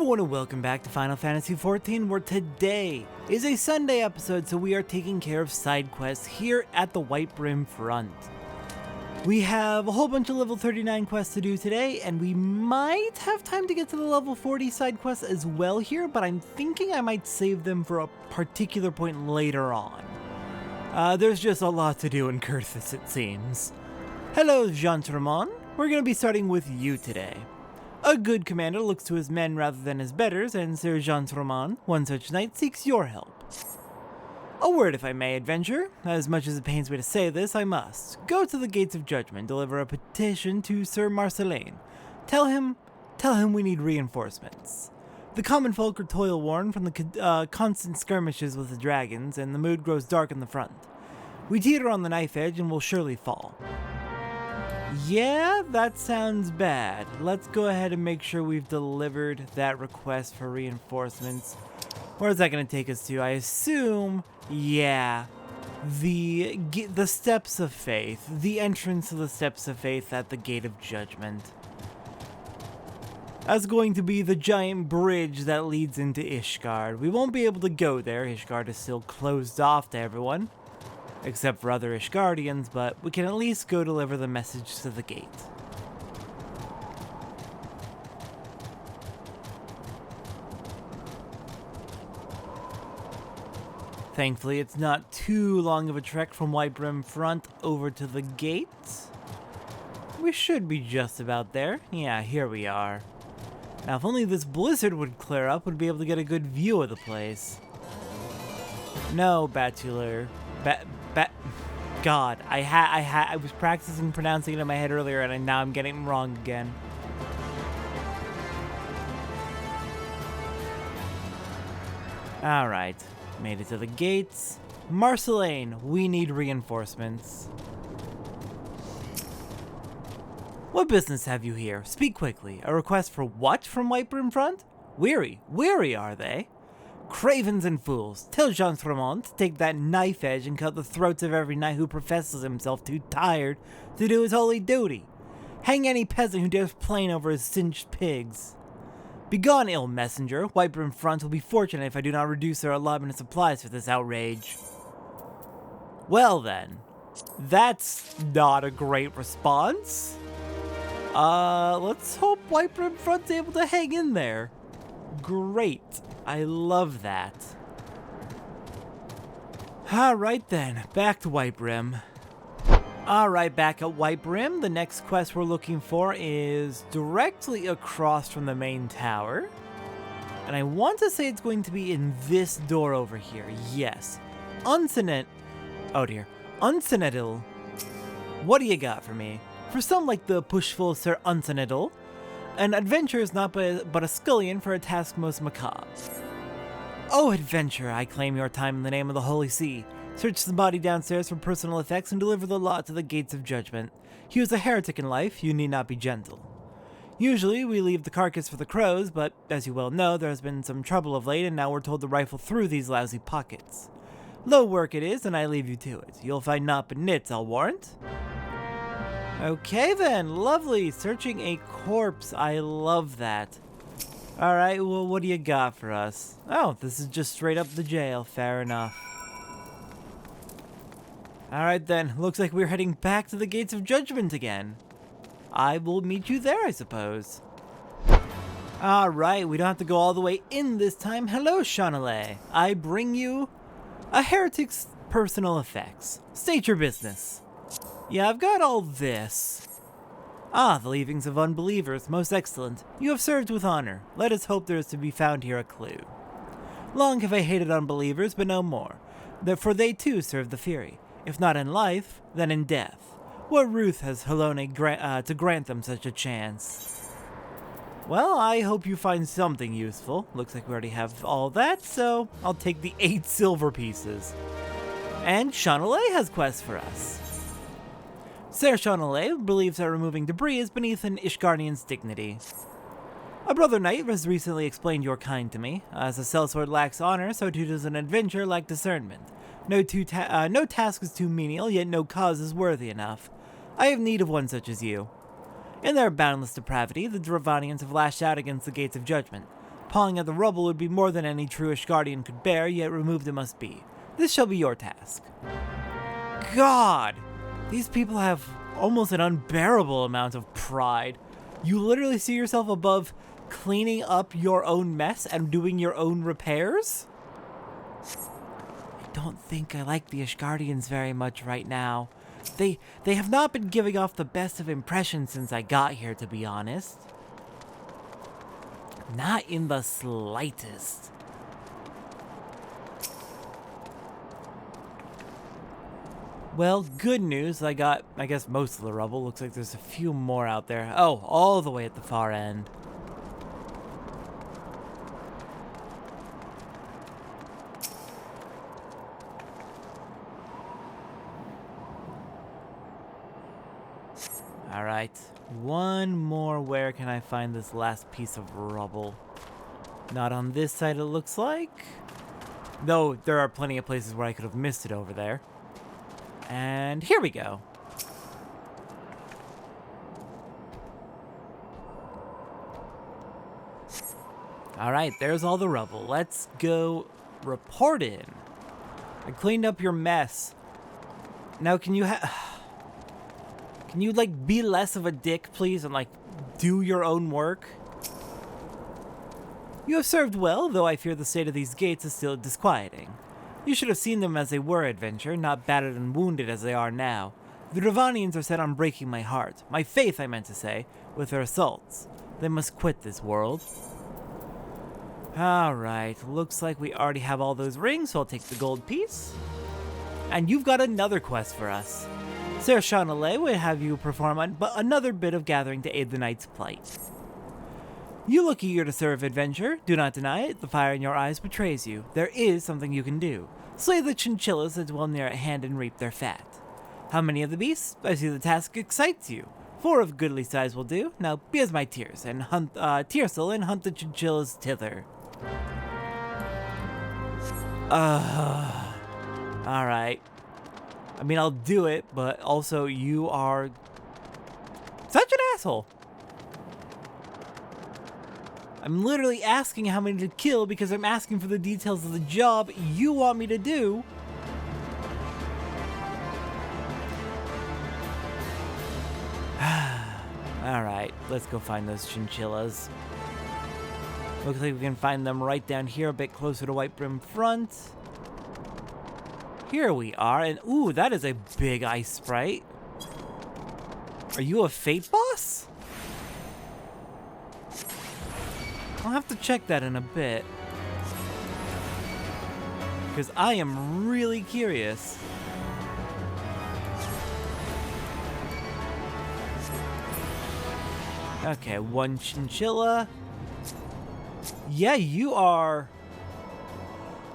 everyone and welcome back to Final Fantasy XIV, where today is a Sunday episode, so we are taking care of side quests here at the Whitebrim Front. We have a whole bunch of level 39 quests to do today, and we might have time to get to the level 40 side quests as well here, but I'm thinking I might save them for a particular point later on. There's just a lot to do in Kurthus, it seems. Hello, Jean-Tremont. We're going to be starting with you today. A good commander looks to his men rather than his betters, and Sir Jean-Tremont, one such knight, seeks your help. A word, if I may, adventurer. As much as it pains me to say this, I must. Go to the Gates of Judgment, deliver a petition to Sir Marceline. Tell him we need reinforcements. The common folk are toil-worn from the constant skirmishes with the dragons, and the mood grows dark in the front. We teeter on the knife edge and will surely fall. Yeah, that sounds bad. Let's go ahead and make sure we've delivered that request for reinforcements. Where is that going to take us to? I assume, yeah, the Steps of Faith. The entrance to the Steps of Faith at the Gate of Judgment. That's going to be the giant bridge that leads into Ishgard. We won't be able to go there. Ishgard is still closed off to everyone, except for other Ishgardians, but we can at least go deliver the message to the gate. Thankfully, it's not too long of a trek from Whitebrim Front over to the gate. We should be just about there. Yeah, here we are. Now, if only this blizzard would clear up, we'd be able to get a good view of the place. No, Batular. God, I was practicing pronouncing it in my head earlier, and now I'm getting it wrong again. Alright, made it to the gates. Marceline, we need reinforcements. What business have you here? Speak quickly. A request for what from Whitebrim Front? Weary are they? Cravens and fools, tell Jean-Tremont to take that knife edge and cut the throats of every knight who professes himself too tired to do his holy duty. Hang any peasant who dares plane over his singed pigs. Begone, ill messenger. Whitebrim Front will be fortunate if I do not reduce their allotment of supplies for this outrage. Well then, that's not a great response. Let's hope Whitebrim Front's able to hang in there. Great. I love that. Alright then, back to Whitebrim. Alright, back at Whitebrim, the next quest we're looking for is directly across from the main tower. And I want to say it's going to be in this door over here. Yes. Unsenedil. What do you got for me? For some like the pushful Sir Unsenedil, an adventure is not but a scullion for a task most macabre. Oh, adventurer, I claim your time in the name of the Holy See. Search the body downstairs for personal effects and deliver the lot to the Gates of Judgment. He was a heretic in life, you need not be gentle. Usually, we leave the carcass for the crows, but as you well know, there has been some trouble of late, and now we're told to rifle through these lousy pockets. Low work it is, and I leave you to it. You'll find naught but nits, I'll warrant. Okay then, lovely. Searching a corpse. I love that. Alright, well, what do you got for us? Oh, this is just straight up the jail. Fair enough. Alright then, looks like we're heading back to the Gates of Judgment again. I will meet you there, I suppose. Alright, we don't have to go all the way in this time. Hello, Chanelay. I bring you a heretic's personal effects. State your business. Yeah, I've got all this. Ah, the leavings of unbelievers, most excellent. You have served with honor. Let us hope there is to be found here a clue. Long have I hated unbelievers, but no more. For they too serve the Fury. If not in life, then in death. What ruth has Helone to grant them such a chance? Well, I hope you find something useful. Looks like we already have all that, so I'll take the 8 silver pieces. And Chanelay has quests for us. Sir Chanelay believes that removing debris is beneath an Ishgardian's dignity. A brother knight has recently explained your kind to me. As a sellsword lacks honor, so too does an adventure lack discernment. No task is too menial, yet no cause is worthy enough. I have need of one such as you. In their boundless depravity, the Dravanians have lashed out against the Gates of Judgment. Pawing at the rubble would be more than any true Ishgardian could bear, yet removed it must be. This shall be your task. God! These people have almost an unbearable amount of pride. You literally see yourself above cleaning up your own mess and doing your own repairs? I don't think I like the Ishgardians very much right now. They have not been giving off the best of impressions since I got here, to be honest. Not in the slightest. Well, good news. I got, I guess, most of the rubble. Looks like there's a few more out there. Oh, all the way at the far end. Alright, one more. Where can I find this last piece of rubble? Not on this side, it looks like. Though, there are plenty of places where I could have missed it over there. And here we go. Alright, there's all the rubble. Let's go report in. I cleaned up your mess. Now, can you like, be less of a dick, please, and, like, do your own work? You have served well, though I fear the state of these gates is still disquieting. You should have seen them as they were, adventure, not battered and wounded as they are now. The Dravanians are set on breaking my heart. My faith, I meant to say, with their assaults. They must quit this world. Alright, looks like we already have all those rings, so I'll take the gold piece. And you've got another quest for us. Sir Chanelay would have you perform another bit of gathering to aid the knight's plight. You look eager to serve, adventure. Do not deny it. The fire in your eyes betrays you. There is something you can do. Slay the chinchillas that dwell near at hand and reap their fat. How many of the beasts? I see the task excites you. 4 of goodly size will do. Now be as my tears and hunt Tiersel and hunt the chinchillas thither. Alright. I mean, I'll do it, but also you are such an asshole. I'm literally asking how many to kill because I'm asking for the details of the job you want me to do. Alright, let's go find those chinchillas. Looks like we can find them right down here, a bit closer to Whitebrim Front. Here we are, and ooh, that is a big ice sprite. Are you a fate boss? I'll have to check that in a bit. Because I am really curious. Okay, 1 chinchilla. Yeah, you are...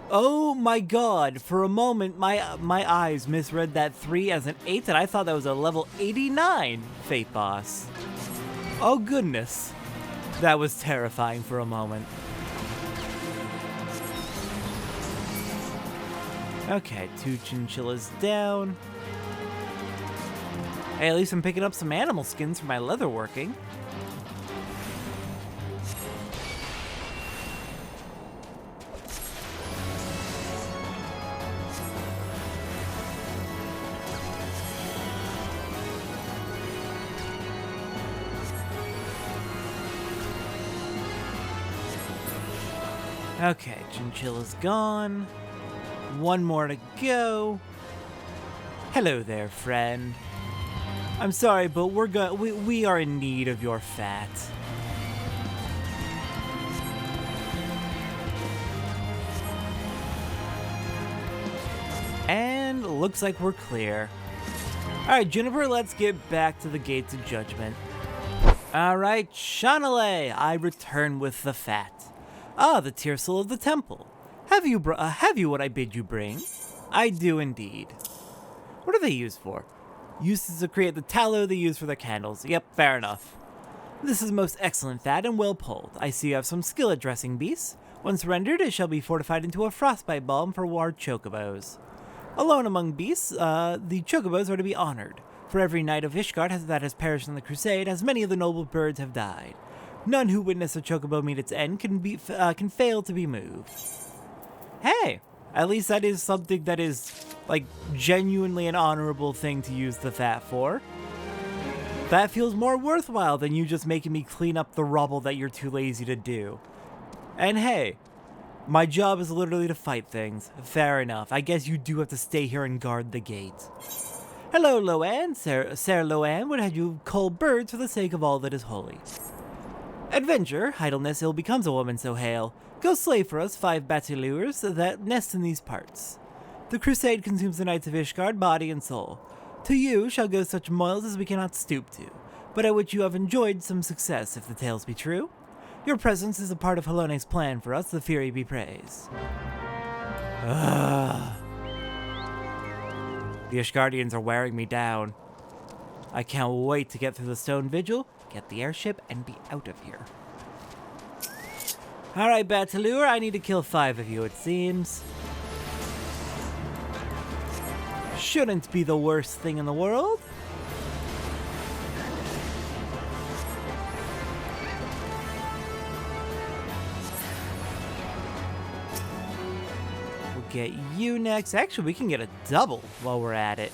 Oh my god, for a moment my eyes misread that 3 as an 8 and I thought that was a level 89 Fate boss. Oh goodness. That was terrifying for a moment. Okay, 2 chinchillas down. Hey, at least I'm picking up some animal skins for my leatherworking. Okay, chinchilla's gone. 1 more to go. Hello there, friend. I'm sorry, but we are in need of your fat. And looks like we're clear. Alright, Juniper, let's get back to the Gates of Judgment. Alright, Chanelay, I return with the fat. Ah, the Tiersel of the Temple. Have you what I bid you bring? I do indeed. What are they used for? Used to create the tallow they use for their candles. Yep, fair enough. This is most excellent fat and well pulled. I see you have some skill at dressing beasts. Once rendered, it shall be fortified into a frostbite balm for ward chocobos. Alone among beasts, the chocobos are to be honored. For every knight of Ishgard that has perished in the crusade, as many of the noble birds have died. None who witness a chocobo meet its end can fail to be moved. Hey, at least that is something that is, like, genuinely an honorable thing to use the fat for. That feels more worthwhile than you just making me clean up the rubble that you're too lazy to do. And hey, my job is literally to fight things. Fair enough. I guess you do have to stay here and guard the gate. Hello, Loanne. Sir Loanne would have you cull birds for the sake of all that is holy. Adventure, idleness ill becomes a woman so hale. Go slay for us 5 battuleurs that nest in these parts. The crusade consumes the Knights of Ishgard, body and soul. To you shall go such moils as we cannot stoop to, but at which you have enjoyed some success, if the tales be true. Your presence is a part of Halone's plan for us, the Fury be praised. Ugh. The Ishgardians are wearing me down. I can't wait to get through the Stone Vigil, get the airship, and be out of here. Alright, Batalur, I need to kill 5 of you, it seems. Shouldn't be the worst thing in the world. We'll get you next. Actually, we can get a double while we're at it.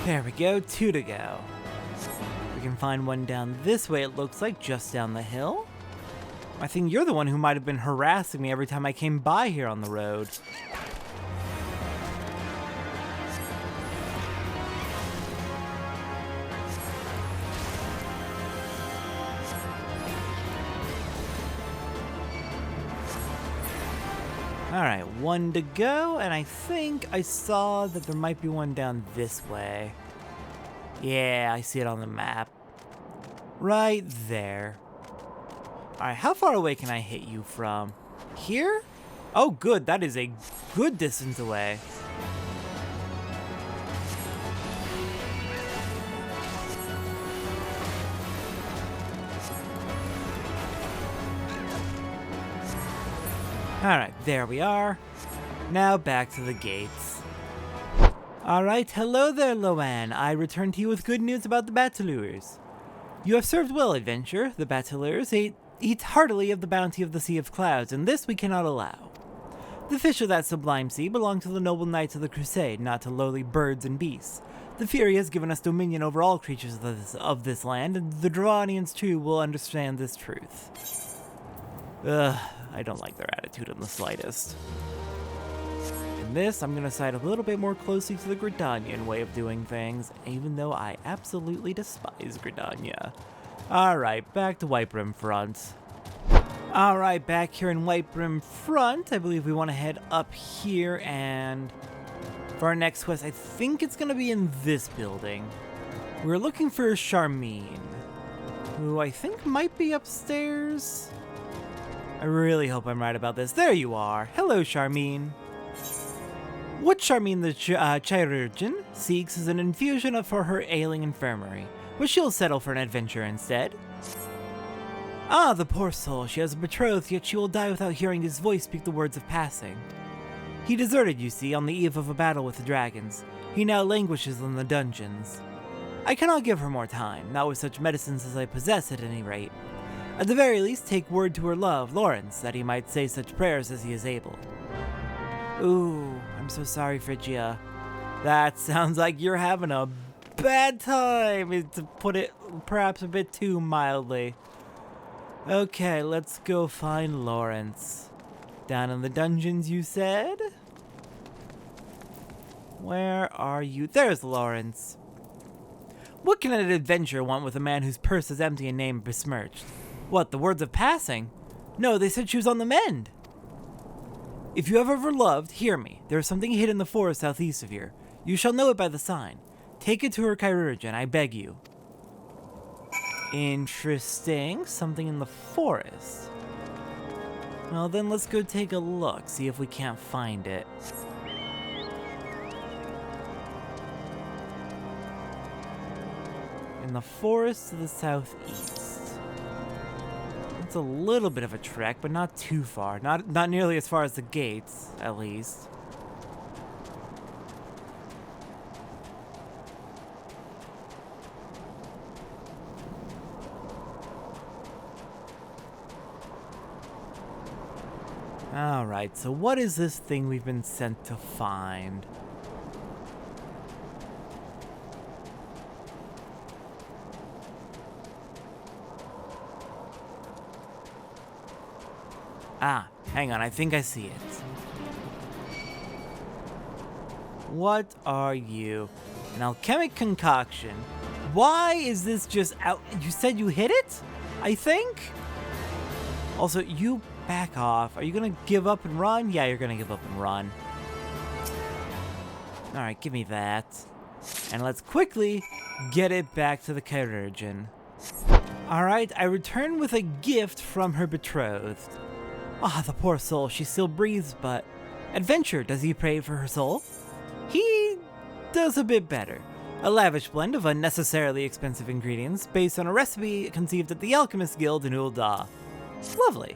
There we go, 2 to go. We can find one down this way, it looks like, just down the hill. I think you're the one who might have been harassing me every time I came by here on the road. Alright, 1 to go, and I think I saw that there might be one down this way. Yeah, I see it on the map. Right there. Alright, how far away can I hit you from? Here? Oh good, that is a good distance away. Alright, there we are. Now back to the gates. Alright, hello there, Loanne. I return to you with good news about the Batalures. You have served well, adventure. The Batalures eat heartily of the bounty of the Sea of Clouds, and this we cannot allow. The fish of that sublime sea belong to the noble knights of the Crusade, not to lowly birds and beasts. The Fury has given us dominion over all creatures of this land, and the Dravanians too will understand this truth. Ugh, I don't like their attitude in the slightest. In this, I'm going to side a little bit more closely to the Gridanian way of doing things, even though I absolutely despise Gridania. Alright, back to Whitebrim Front. Alright, back here in Whitebrim Front, I believe we want to head up here, and for our next quest, I think it's going to be in this building. We're looking for Charmine, who I think might be upstairs. I really hope I'm right about this. There you are. Hello, Charmine. What Charmine the Chirurgeon seeks is an infusion for her ailing infirmary, but she'll settle for an adventure instead. Ah, the poor soul. She has a betrothed, yet she will die without hearing his voice speak the words of passing. He deserted, you see, on the eve of a battle with the dragons. He now languishes in the dungeons. I cannot give her more time, not with such medicines as I possess at any rate. At the very least, take word to her love, Lawrence, that he might say such prayers as he is able. Ooh, I'm so sorry, Phrygia. That sounds like you're having a bad time, to put it perhaps a bit too mildly. Okay, let's go find Lawrence. Down in the dungeons, you said? Where are you? There's Lawrence. What can an adventurer want with a man whose purse is empty and name besmirched? What, the words of passing? No, they said she was on the mend. If you have ever loved, hear me. There is something hid in the forest southeast of here. You shall know it by the sign. Take it to her chirurgeon, I beg you. Interesting. Something in the forest. Well, then let's go take a look, see if we can't find it. In the forest to the southeast. It's a little bit of a trek, but not too far. Not nearly as far as the gates, at least. Alright, so what is this thing we've been sent to find? Ah, hang on, I think I see it. What are you? An alchemic concoction. Why is this just out? You said you hit it? I think? Also, you back off. Are you gonna give up and run? Yeah, you're gonna give up and run. Alright, give me that. And let's quickly get it back to the chirurgeon. Alright, I return with a gift from her betrothed. Ah, the poor soul, she still breathes, but... Adventure, does he pray for her soul? He does a bit better. A lavish blend of unnecessarily expensive ingredients based on a recipe conceived at the Alchemist Guild in Ul'dah. Lovely.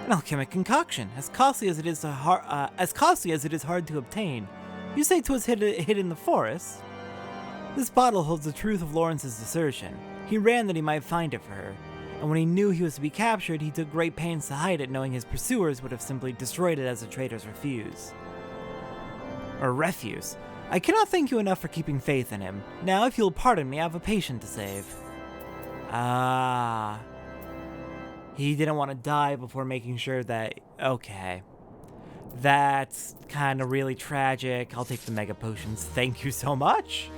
An alchemic concoction, as costly as it is hard to obtain. You say 'twas hid in the forest? This bottle holds the truth of Lawrence's assertion. He ran that he might find it for her, and when he knew he was to be captured, he took great pains to hide it, knowing his pursuers would have simply destroyed it as the traitors refuse. I cannot thank you enough for keeping faith in him. Now, if you'll pardon me, I have a patient to save. Ah. He didn't want to die before making sure that... Okay. That's kind of really tragic. I'll take the mega potions. Thank you so much.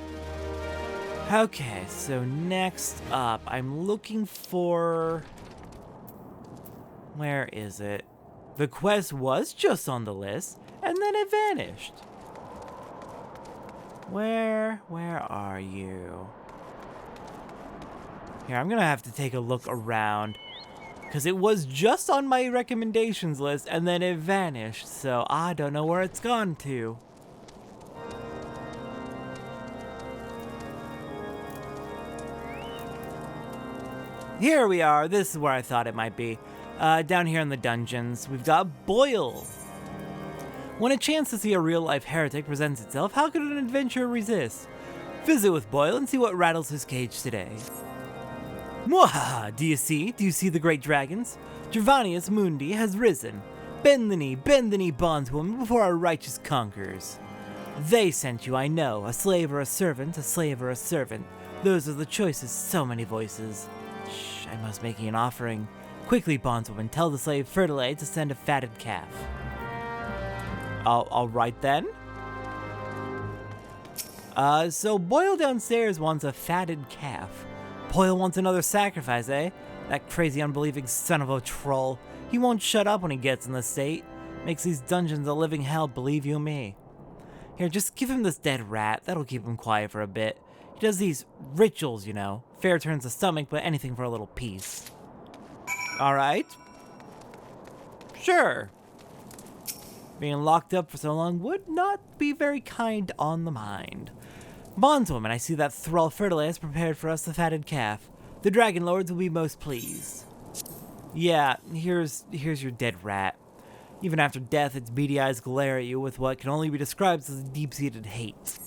Okay, so next up, I'm looking for... Where is it? The quest was just on the list, and then it vanished. Where are you? Here, I'm gonna have to take a look around. Because it was just on my recommendations list, and then it vanished, so I don't know where it's gone to. Here we are. This is where I thought it might be. Down here in the dungeons, we've got Boyle. When a chance to see a real-life heretic presents itself, how could an adventurer resist? Visit with Boyle and see what rattles his cage today. Mwahaha! Do you see the great dragons? Gervanius Mundi has risen. Bend the knee, bondswoman, before our righteous conquerors. They sent you, I know. A slave or a servant, a slave or a servant. Those are the choices, so many voices. Shh, I must make you an offering. Quickly, bondswoman, tell the slave Fertile to send a fatted calf. All right then. So Boyle downstairs wants a fatted calf. Boyle wants another sacrifice, eh? That crazy, unbelieving son of a troll. He won't shut up when he gets in the state. Makes these dungeons a living hell, believe you me. Here, just give him this dead rat. That'll keep him quiet for a bit. He does these rituals, you know. Fair turns the stomach, but anything for a little peace. Alright. Sure. Being locked up for so long would not be very kind on the mind. Bondswoman, I see that thrall Fertile has prepared for us the fatted calf. The dragon lords will be most pleased. Yeah, here's your dead rat. Even after death, its beady eyes glare at you with what can only be described as a deep-seated hate.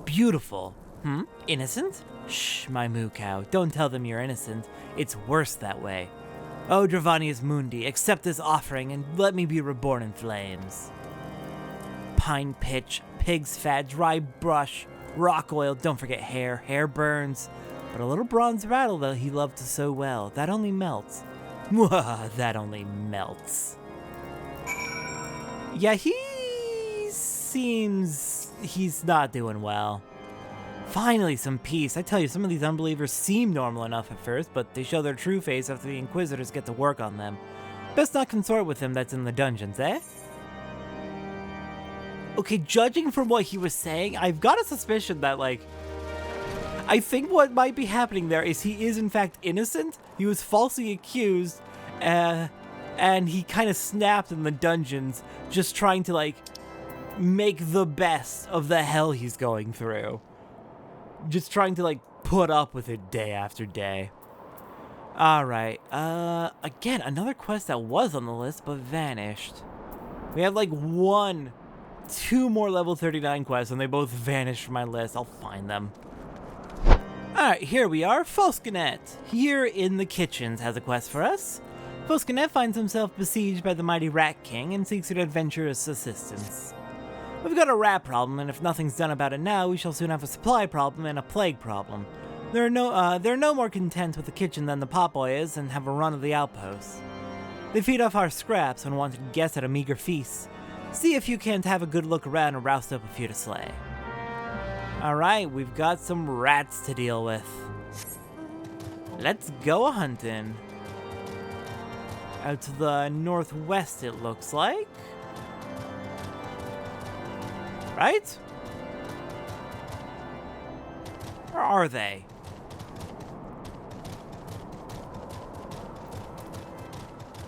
Beautiful. Innocent? Shh, my moo cow. Don't tell them you're innocent. It's worse that way. Oh, Gervanius Mundi, accept this offering and let me be reborn in flames. Pine pitch, pig's fat, dry brush, rock oil, don't forget hair. Hair burns. But a little bronze rattle that he loved so well, that only melts. Mwah, that only melts. Yeah, he seems he's not doing well. Finally, some peace. I tell you, some of these unbelievers seem normal enough at first, but they show their true face after the Inquisitors get to work on them. Best not consort with him that's in the dungeons, eh? Okay, judging from what he was saying, I've got a suspicion that, like... I think what might be happening there is he is in fact innocent. He was falsely accused, and he kind of snapped in the dungeons, just trying to like make the best of the hell he's going through. Just trying to like put up with it day after day. Alright, again, another quest that was on the list but vanished. We have like two more level 39 quests and they both vanished from my list. I'll find them. Alright, here we are. Foscanet, here in the kitchens, has a quest for us. Foscanet finds himself besieged by the mighty Rat King and seeks an adventurous assistance. We've got a rat problem, and if nothing's done about it now, we shall soon have a supply problem and a plague problem. They're no more content with the kitchen than the potboy is and have a run of the outposts. They feed off our scraps and wanted guests at a meager feast. See if you can't have a good look around and roust up a few to slay. Alright, we've got some rats to deal with. Let's go a-hunting. Out to the northwest, it looks like. Right? Where are they?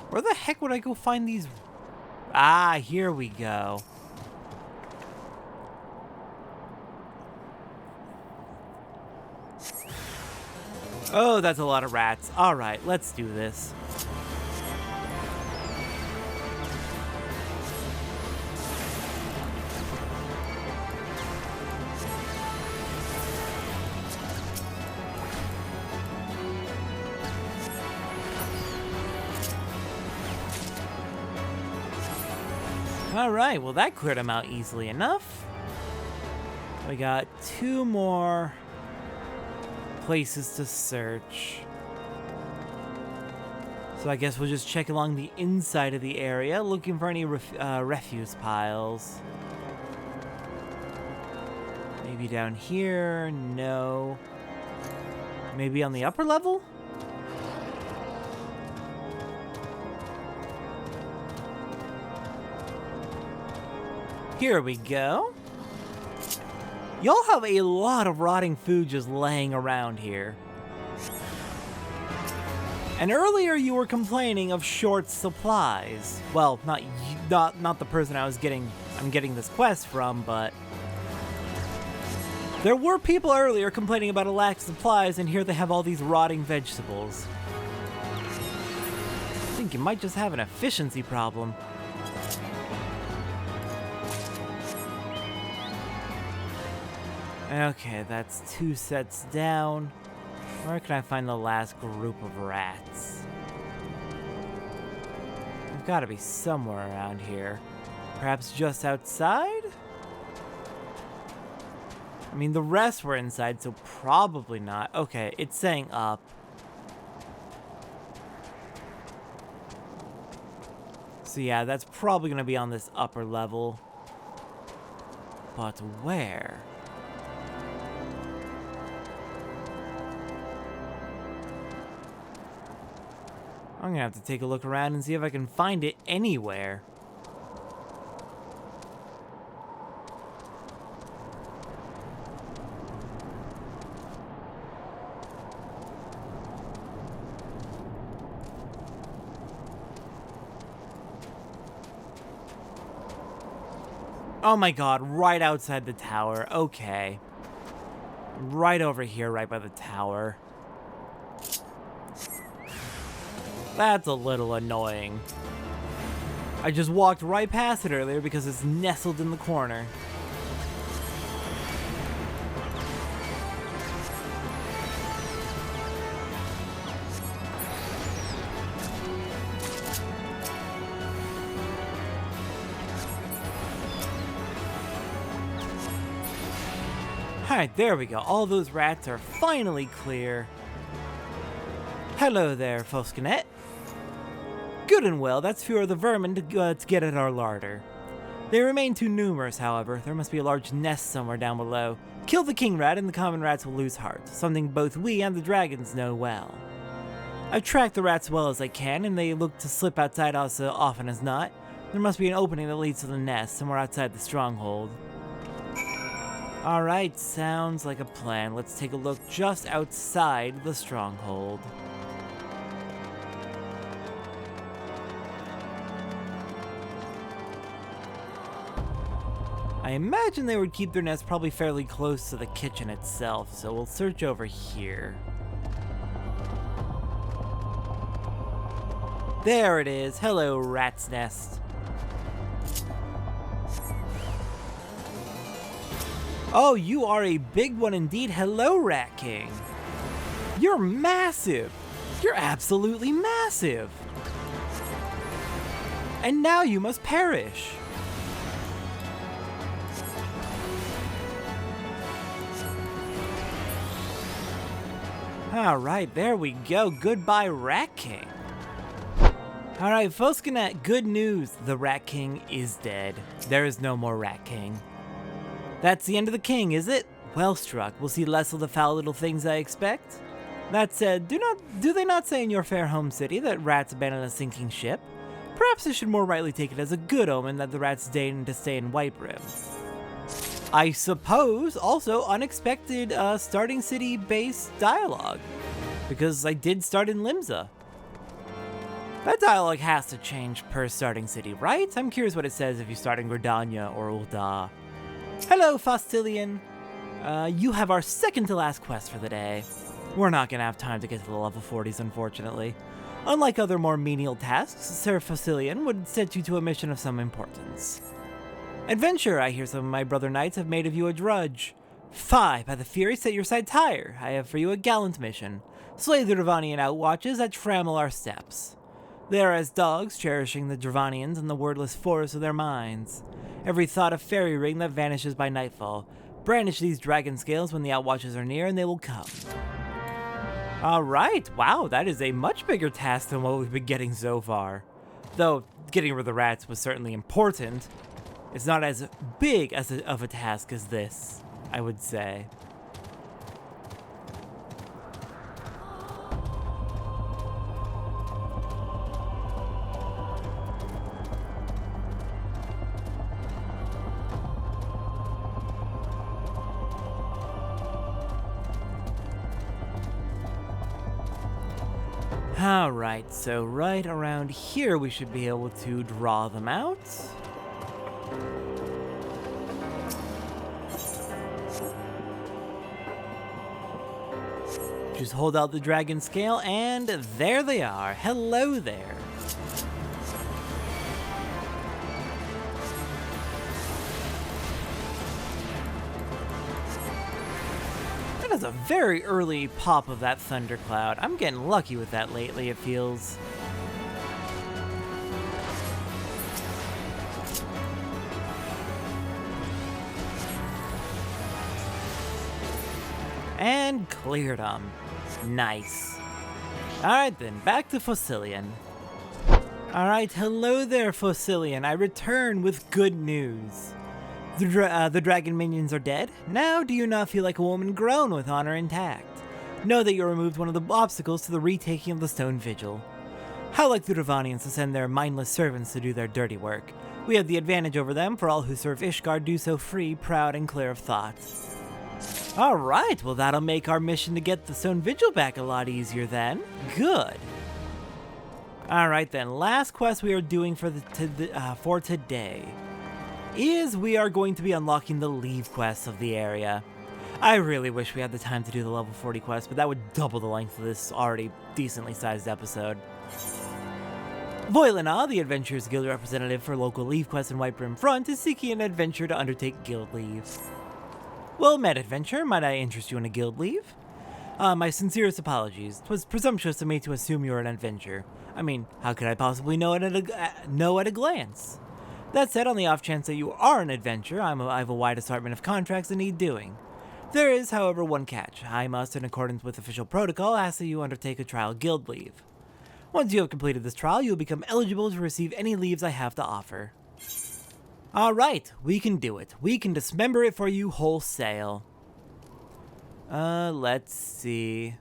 Where the heck would I go find these? Ah, here we go. Oh, that's a lot of rats. Alright, let's do this. Alright, well that cleared them out easily enough. We got two more places to search. So I guess we'll just check along the inside of the area, looking for any refuse piles. Maybe down here? No. Maybe on the upper level? Here we go. Y'all have a lot of rotting food just laying around here. And earlier you were complaining of short supplies. Well, not the person I'm getting this quest from, but there were people earlier complaining about a lack of supplies, and here they have all these rotting vegetables. I think you might just have an efficiency problem. Okay, that's 2 sets down. Where can I find the last group of rats? They've got to be somewhere around here. Perhaps just outside? I mean, the rest were inside, so probably not. Okay, it's saying up. So yeah, that's probably going to be on this upper level. But where? I'm gonna have to take a look around and see if I can find it anywhere. Oh my god, right outside the tower. Okay. Right over here, right by the tower. That's a little annoying. I just walked right past it earlier because it's nestled in the corner. Alright, there we go. All those rats are finally clear. Hello there, Foscanet. Good and well, that's fewer of the vermin to get at our larder. They remain too numerous, however. There must be a large nest somewhere down below. Kill the king rat and the common rats will lose heart, something both we and the dragons know well. I've tracked the rats well as I can, and they look to slip outside us so often as not. There must be an opening that leads to the nest, somewhere outside the stronghold. Alright, sounds like a plan. Let's take a look just outside the stronghold. I imagine they would keep their nest probably fairly close to the kitchen itself, so we'll search over here. There it is. Hello, rat's nest. Oh, you are a big one indeed. Hello, Rat King. You're massive. You're absolutely massive. And now you must perish. Alright, there we go. Goodbye, Rat King. Alright, Foscanet, good news. The Rat King is dead. There is no more Rat King. That's the end of the king, is it? Well struck. We'll see less of the foul little things I expect. That said, do they not say in your fair home city that rats abandon a sinking ship? Perhaps I should more rightly take it as a good omen that the rats deign to stay in Whitebrim. I suppose also unexpected starting city-based dialogue, because I did start in Limsa. That dialogue has to change per starting city, right? I'm curious what it says if you start in Gridania or Ul'dah. Hello, Faustilian. You have our second to last quest for the day. We're not gonna have time to get to the level 40s, unfortunately. Unlike other more menial tasks, Sir Faustilian would set you to a mission of some importance. Adventure, I hear some of my brother knights have made of you a drudge. Fie, by the Fury, set your sights higher. I have for you a gallant mission. Slay the Dravanian outwatches that trammel our steps. They are as dogs, cherishing the Dravanians in the wordless forest of their minds. Every thought a fairy ring that vanishes by nightfall. Brandish these dragon scales when the outwatches are near, and they will come. Alright, wow, that is a much bigger task than what we've been getting so far. Though, getting rid of the rats was certainly important. It's not as big of a task as this, I would say. Alright, so right around here we should be able to draw them out. Just hold out the dragon scale, and there they are. Hello there. That is a very early pop of that thundercloud. I'm getting lucky with that lately, it feels. And cleared them. Nice. Alright then, back to Fossilian. Alright, hello there, Fossilian. I return with good news. The dragon minions are dead. Now do you not feel like a woman grown with honor intact? Know that you removed one of the obstacles to the retaking of the Stone Vigil. How like the Dravanians to send their mindless servants to do their dirty work. We have the advantage over them, for all who serve Ishgard do so free, proud, and clear of thought. Alright, well that'll make our mission to get the Stone Vigil back a lot easier then. Good. Alright then, last quest we are doing for today is we are going to be unlocking the leave quests of the area. I really wish we had the time to do the level 40 quest, but that would double the length of this already decently sized episode. Voilina, the Adventurers Guild representative for local leave quests in Whitebrim Front, is seeking an adventure to undertake guild leave. Well met, adventurer. Might I interest you in a guild leave? My sincerest apologies. 'Twas presumptuous of me to assume you were an adventurer. I mean, how could I possibly know it at a glance? That said, on the off chance that you are an adventurer, I have a wide assortment of contracts that need doing. There is, however, one catch. I must, in accordance with official protocol, ask that you undertake a trial guild leave. Once you have completed this trial, you will become eligible to receive any leaves I have to offer. Alright, we can do it. We can dismember it for you wholesale. Let's see.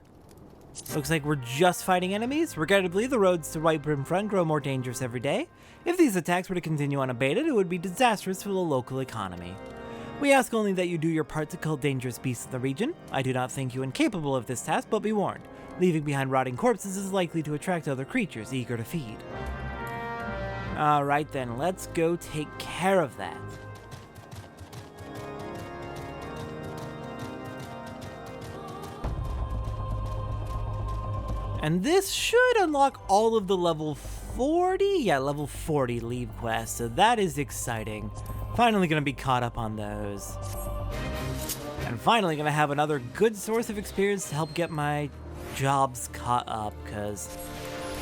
Looks like we're just fighting enemies. Regrettably, the roads to Whitebrim Front grow more dangerous every day. If these attacks were to continue unabated, it would be disastrous for the local economy. We ask only that you do your part to kill dangerous beasts in the region. I do not think you incapable of this task, but be warned. Leaving behind rotting corpses is likely to attract other creatures eager to feed. Alright then, let's go take care of that. And this should unlock all of the level 40? Yeah, level 40 leave quests, so that is exciting. Finally gonna be caught up on those. And finally gonna have another good source of experience to help get my jobs caught up, because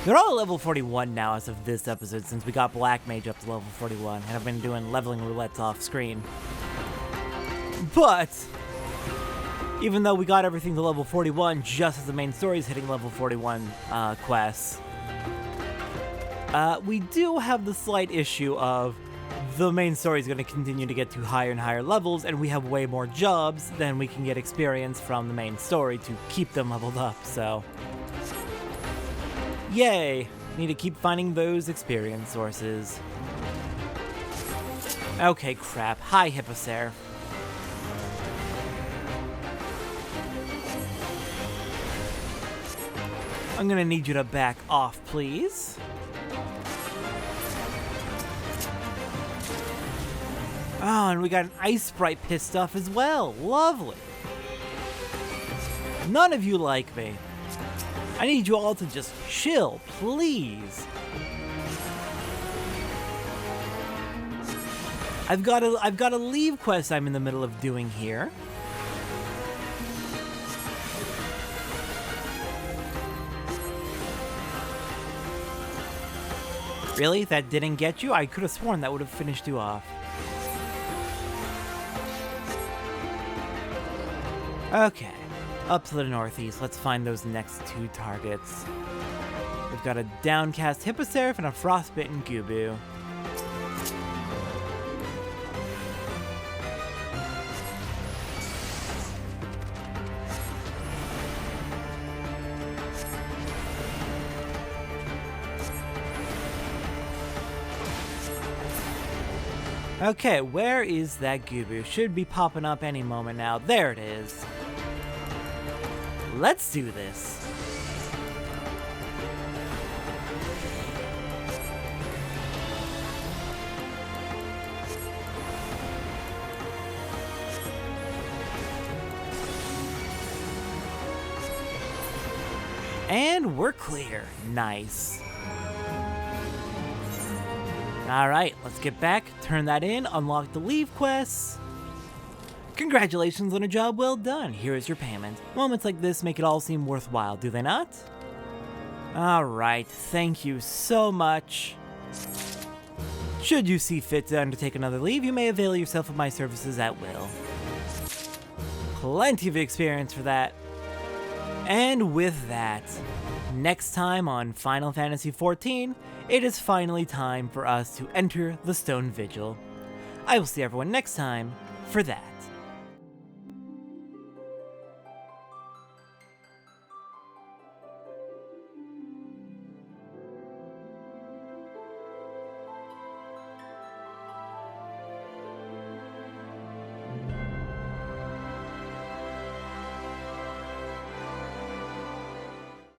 they're all level 41 now as of this episode, since we got Black Mage up to level 41, and I've been doing leveling roulettes off screen. But even though we got everything to level 41 just as the main story is hitting level 41 quests, we do have the slight issue of the main story is going to continue to get to higher and higher levels, and we have way more jobs than we can get experience from the main story to keep them leveled up, so yay! Need to keep finding those experience sources. Okay, crap. Hi, Hippoceraph. I'm gonna need you to back off, please. Oh, and we got an Ice Sprite pissed off as well. Lovely. None of you like me. I need you all to just chill, please. I've got a leave quest I'm in the middle of doing here. Really? That didn't get you? I could have sworn that would have finished you off. Okay, up to the northeast. Let's find those next two targets. We've got a downcast Hippoceraph and a frostbitten Gubu. Okay, where is that Gubu? Should be popping up any moment now. There it is. Let's do this. And we're clear. Nice. Alright, let's get back, turn that in, unlock the leave quests. Congratulations on a job well done. Here is your payment. Moments like this make it all seem worthwhile, do they not? Alright, thank you so much. Should you see fit to undertake another leave, you may avail yourself of my services at will. Plenty of experience for that. And with that, next time on Final Fantasy XIV, it is finally time for us to enter the Stone Vigil. I will see everyone next time for that.